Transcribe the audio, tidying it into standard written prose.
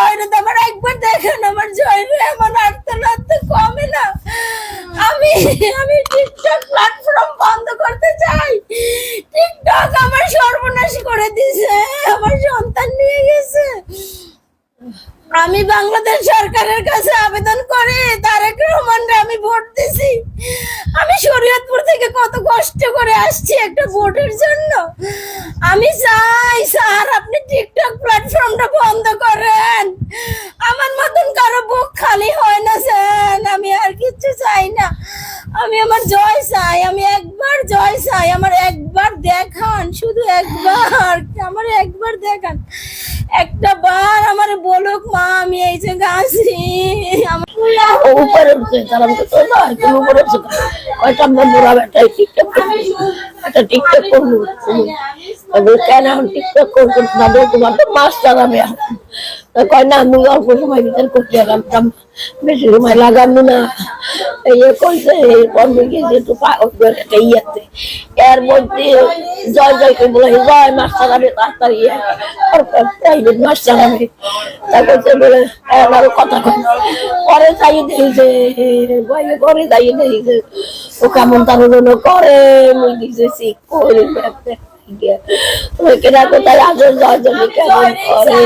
জয়রে আমার একবার দেখেন, আমার জয়রে এমন আটতে নাড়তে কমে না। আমি আমি টিকটক প্ল্যাটফর্ম বন্ধ করতে চাই। টিকটক আমার সর্বনাশ করে দিয়েছে, আমার সন্তান নিয়ে গেছে। আমি বাংলাদেশ সরকারের কাছে আবেদন করে তারেক রহমানরে আমি ভোট দিছি। আমি শরীয়তপুর থেকে কত কষ্ট করে আসছি একটা ভোটের জন্য। আমি চাই স্যার আপনি টিকটক প্ল্যাটফর্মটা বন্ধ করেন। আমার মতন কারো বুক খালি হয় না স্যার, আমি আর কিছু চাই না। আমি আমার জয় চাই, আমি একবার জয় চাই, আমার একবার দেখান, শুধু একবার আমার একবার দেখান। একটা বার আমার বলুক মা আমি এই জায়গায় আছি। উপরে উঠছে তারা তো নয়, তুমি উপরে উঠছে কয়টা আমরা মোড়া বেটাই টিকটক করবো, একটা টিকটক করবো। কেন এখন টিকটক করবো না, তোমার তো মাছ চালাবে এখন। কয় না আমি অল্প সময় ভিতরে করতে গেলাম, বেশি সময় লাগানো না। করছে বন্ধু গিয়েছে একটু ইয়েতে, এর মধ্যে জয় জয়কে বলে জয় মাছ চালাবে তাড়াতাড়ি মাছ চালাবে। তা করছে বলে আরো কথা কয় পরে যাই দিয়েছে, পরে যাই দিয়েছে ও কেমন তার জন্য করে মুই দিয়েছি করে কেনা কোথায় আগে জয় জয় কেমন করে।